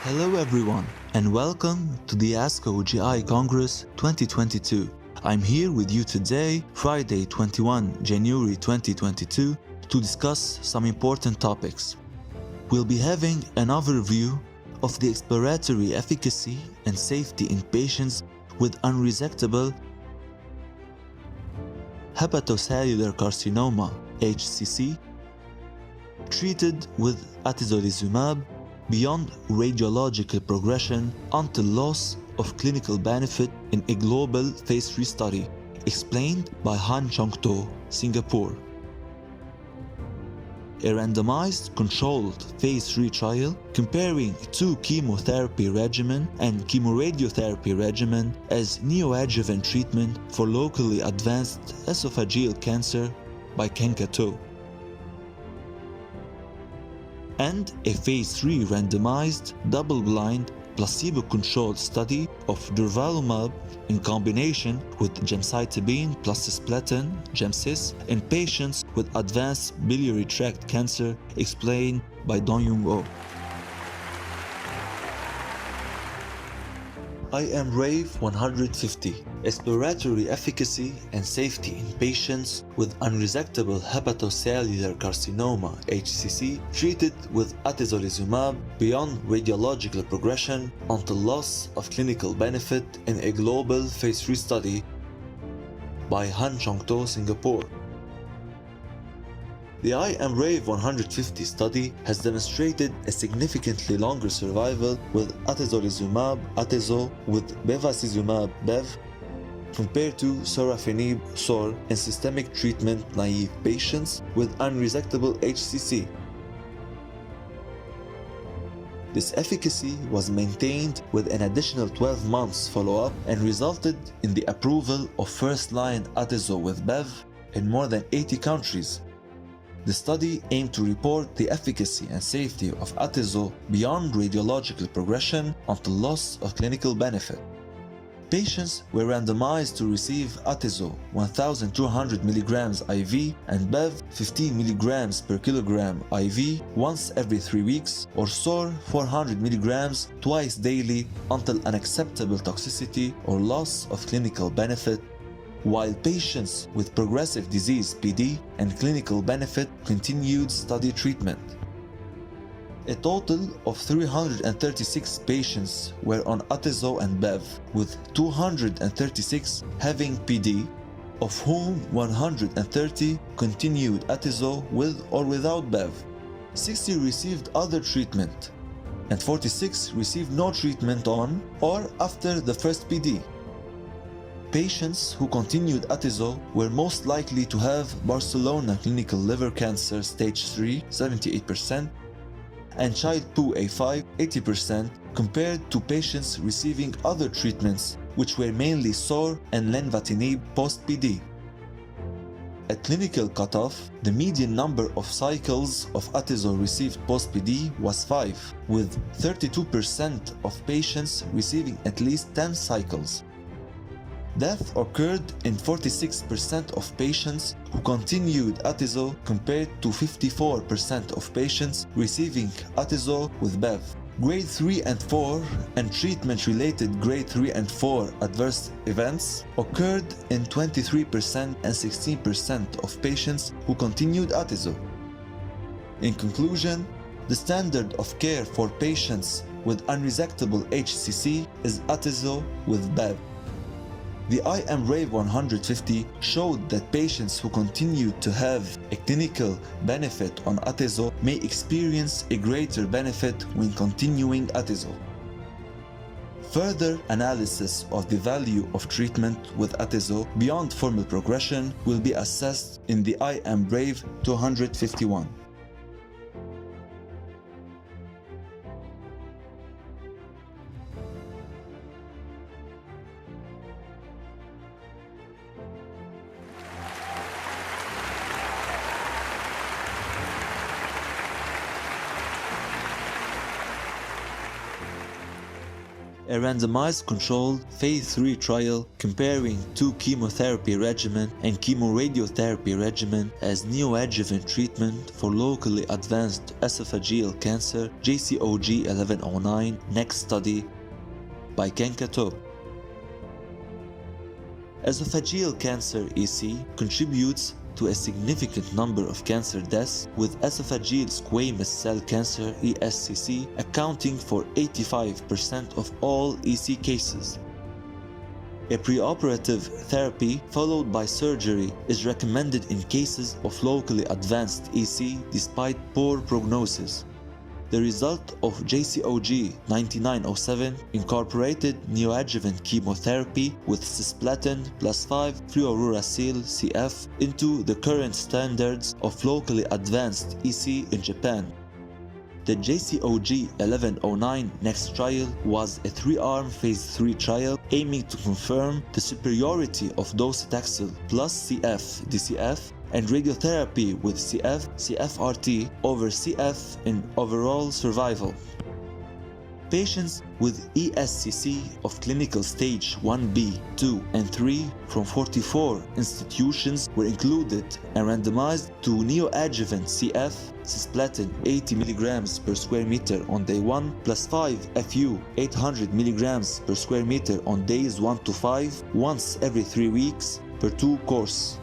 Hello everyone and welcome to the ASCO GI Congress 2022. I'm here with you today, Friday 21 January 2022, to discuss some important topics. We'll be having an overview of the exploratory efficacy and safety in patients with unresectable hepatocellular carcinoma HCC treated with atezolizumab beyond radiological progression until loss of clinical benefit in a global phase 3 study explained by Han Chong-to, Singapore. A randomized controlled phase 3 trial comparing two chemotherapy regimen and chemoradiotherapy regimen as neoadjuvant treatment for locally advanced esophageal cancer by Kenka-to. And a phase 3 randomized, double-blind, placebo-controlled study of durvalumab in combination with gemcitabine plus cisplatin, GemCis, in patients with advanced biliary tract cancer explained by Dong-Young Oh. IMbrave 150 Exploratory efficacy and safety in patients with unresectable hepatocellular carcinoma HCC treated with atezolizumab beyond radiological progression until loss of clinical benefit in a global phase 3 study by Han Chong-to, Singapore. The IMbrave 150 study has demonstrated a significantly longer survival with atezolizumab atezo with bevacizumab bev compared to sorafenib sor in systemic treatment naive patients with unresectable HCC. This efficacy was maintained with an additional 12 months follow-up and resulted in the approval of first-line atezo with bev in more than 80 countries. The study aimed to report the efficacy and safety of atezo beyond radiological progression until loss of clinical benefit. Patients were randomized to receive atezo 1200 mg IV and bev 15 mg per kilogram IV once every 3 weeks or SOR 400 mg twice daily until unacceptable toxicity or loss of clinical benefit, while patients with progressive disease PD and clinical benefit continued study treatment. A total of 336 patients were on atezo and bev, with 236 having PD, of whom 130 continued atezo with or without bev. 60 received other treatment, and 46 received no treatment on or after the first PD. Patients who continued atezo were most likely to have Barcelona clinical liver cancer stage 3, 78%, and Child-Pugh-A5, 80%, compared to patients receiving other treatments, which were mainly SOR and lenvatinib post-PD. At clinical cutoff, the median number of cycles of atezo received post-PD was 5, with 32% of patients receiving at least 10 cycles. Death occurred in 46% of patients who continued atezo compared to 54% of patients receiving atezo with bev. Grade 3 and 4 and treatment-related grade 3 and 4 adverse events occurred in 23% and 16% of patients who continued atezo. In conclusion, the standard of care for patients with unresectable HCC is atezo with bev. The IMbrave 150 showed that patients who continued to have a clinical benefit on atezo may experience a greater benefit when continuing atezo. Further analysis of the value of treatment with atezo beyond formal progression will be assessed in the IMbrave 251. a randomized controlled phase 3 trial comparing two chemotherapy regimen and chemoradiotherapy regimen as neoadjuvant treatment for locally advanced esophageal cancer, JCOG 1109, next study by Ken Kato. Esophageal cancer EC contributes to a significant number of cancer deaths, with esophageal squamous cell cancer ESCC accounting for 85% of all EC cases. A preoperative therapy followed by surgery is recommended in cases of locally advanced EC despite poor prognosis. The result of JCOG 9907 incorporated neoadjuvant chemotherapy with cisplatin plus 5-fluorouracil CF into the current standards of locally advanced EC in Japan. The JCOG 1109 next trial was a 3-arm phase 3 trial aiming to confirm the superiority of docetaxel plus CF DCF and radiotherapy with CF-CFRT over CF in overall survival. Patients with ESCC of clinical stage 1B, 2, and 3 from 44 institutions were included and randomized to neoadjuvant CF, cisplatin 80 mg per square meter on day 1 plus 5 FU 800 mg per square meter on days 1 to 5 once every 3 weeks per 2 course.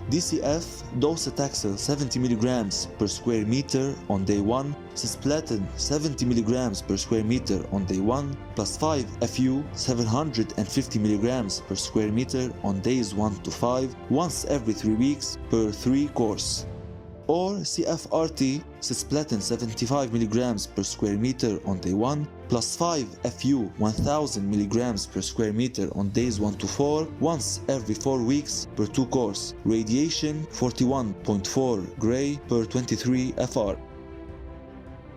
DCF, docetaxel 70 mg per square meter on day 1, cisplatin 70 mg per square meter on day 1, plus 5 FU 750 mg per square meter on days 1 to 5, once every 3 weeks per 3 course. Or CFRT, cisplatin 75 mg per square meter on day 1, plus 5 FU 1000 mg per square meter on days 1 to 4, once every 4 weeks per 2 course. Radiation 41.4 gray per 23 FR.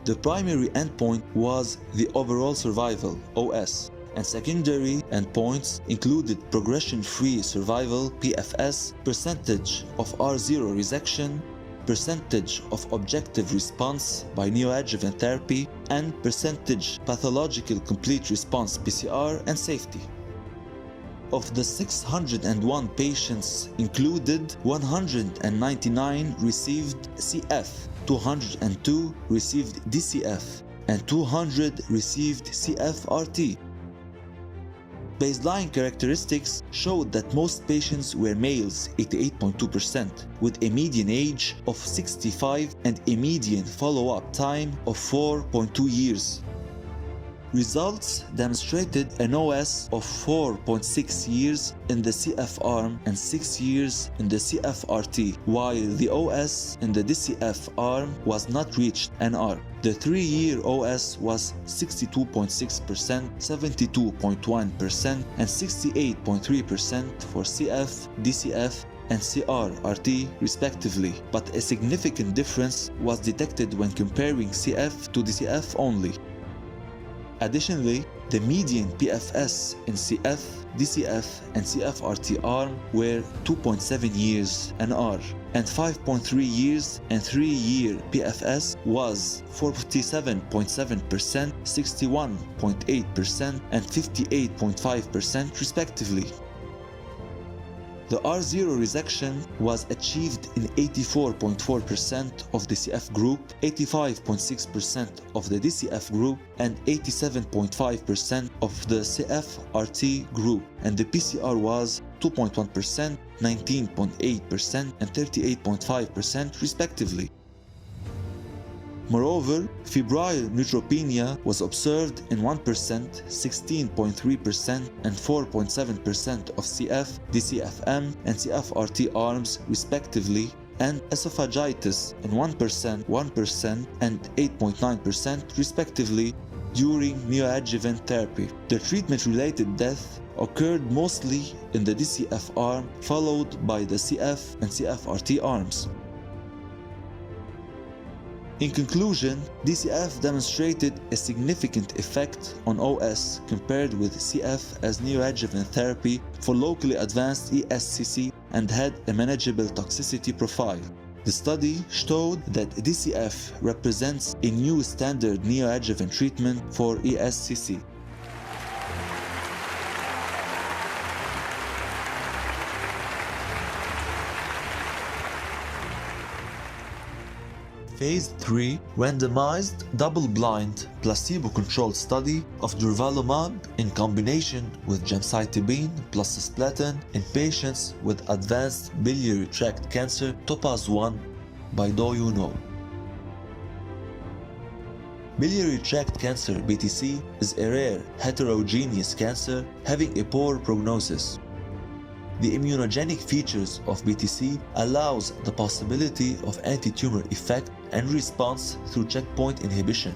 The primary endpoint was the overall survival, OS, and secondary endpoints included progression-free survival, PFS, percentage of R0 resection, percentage of objective response by neoadjuvant therapy, and percentage pathological complete response PCR, and safety. Of the 601 patients included, 199 received CF, 202 received DCF, and 200 received CFRT. Baseline characteristics showed that most patients were males, 88.2%, with a median age of 65 and a median follow-up time of 4.2 years. Results demonstrated an OS of 4.6 years in the CF arm and 6 years in the CFRT, while the OS in the DCF arm was not reached NR. The 3-year OS was 62.6%, 72.1%, and 68.3% for CF, DCF, and CRRT respectively, but a significant difference was detected when comparing CF to DCF only. Additionally, the median PFS in CF, DCF, and CFRT arm were 2.7 years NR, and 5.3 years and 3-year PFS was 47.7%, 61.8%, and 58.5% respectively. The R0 resection was achieved in 84.4% of the CF group, 85.6% of the DCF group, and 87.5% of the CFRT group, and the PCR was 2.1%, 19.8%, and 38.5% respectively. Moreover, febrile neutropenia was observed in 1%, 16.3%, and 4.7% of CF, DCFM, and CFRT arms respectively, and esophagitis in 1%, 1%, and 8.9% respectively during neoadjuvant therapy. The treatment-related death occurred mostly in the DCF arm, followed by the CF and CFRT arms. In conclusion, DCF demonstrated a significant effect on OS compared with CF as neoadjuvant therapy for locally advanced ESCC and had a manageable toxicity profile. The study showed that DCF represents a new standard neoadjuvant treatment for ESCC. Phase 3 randomized, double-blind, placebo-controlled study of durvalumab in combination with gemcitabine plus cisplatin in patients with advanced biliary tract cancer TOPAZ-1 by Do-You-Know. Biliary tract cancer (BTC) is a rare, heterogeneous cancer having a poor prognosis. The immunogenic features of BTC allows the possibility of anti-tumor effect and response through checkpoint inhibition.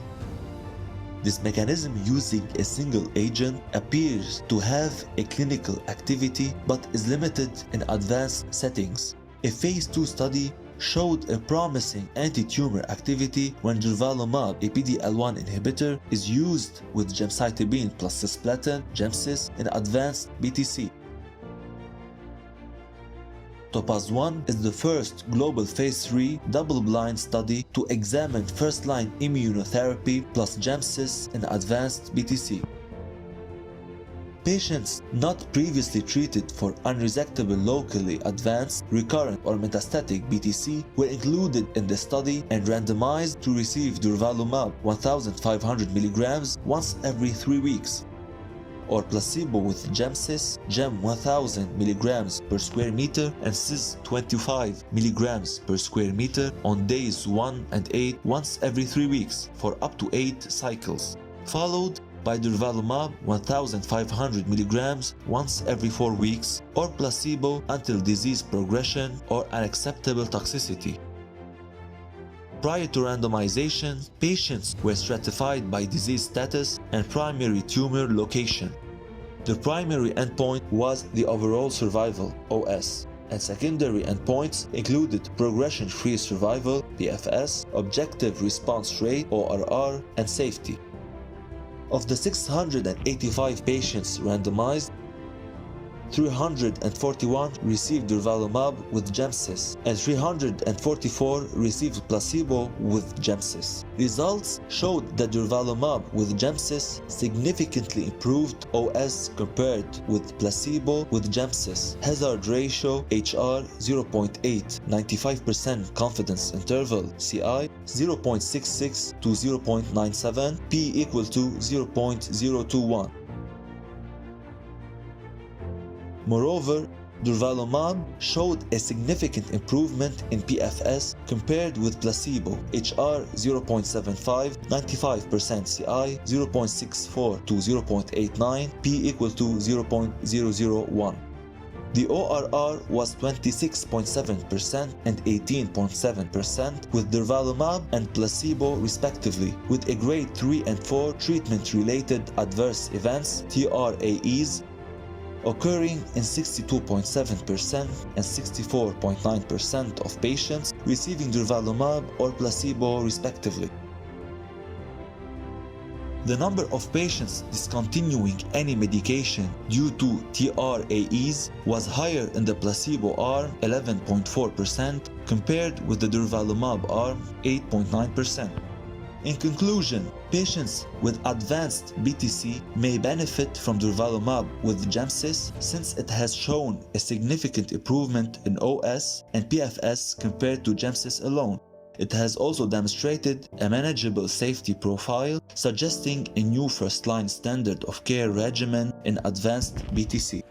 This mechanism using a single agent appears to have a clinical activity but is limited in advanced settings. A phase 2 study showed a promising anti-tumor activity when durvalumab, a PD-L1 inhibitor, is used with gemcitabine plus cisplatin, GemCis, in advanced BTC. TOPAZ-1 is the first global phase 3 double-blind study to examine first-line immunotherapy plus GemCis in advanced BTC. Patients not previously treated for unresectable locally advanced, recurrent or metastatic BTC were included in the study and randomized to receive durvalumab 1,500 mg once every 3 weeks, or placebo with GemCis, Gem 1000 mg per square meter and Cis 25 mg per square meter on days 1 and 8 once every 3 weeks for up to 8 cycles, followed by durvalumab 1500 mg once every 4 weeks, or placebo until disease progression or unacceptable toxicity. Prior to randomization, patients were stratified by disease status and primary tumor location. The primary endpoint was the overall survival (OS), and secondary endpoints included progression-free survival (PFS), objective response rate (ORR), and safety. Of the 685 patients randomized, 341 received durvalumab with GemCis and 344 received placebo with GemCis. Results showed that durvalumab with GemCis significantly improved OS compared with placebo with GemCis. Hazard ratio HR 0.8, 95% confidence interval CI 0.66 to 0.97, P equal to 0.021. Moreover, durvalumab showed a significant improvement in PFS compared with placebo, HR 0.75, 95% CI 0.64 to 0.89, P equal to 0.001. The ORR was 26.7% and 18.7% with durvalumab and placebo respectively, with a grade 3 and 4 treatment-related adverse events (TRAEs) occurring in 62.7% and 64.9% of patients receiving durvalumab or placebo respectively. The number of patients discontinuing any medication due to TRAEs was higher in the placebo arm 11.4% compared with the durvalumab arm 8.9%. In conclusion, patients with advanced BTC may benefit from durvalumab with GemCis since it has shown a significant improvement in OS and PFS compared to GemCis alone. It has also demonstrated a manageable safety profile, suggesting a new first-line standard of care regimen in advanced BTC.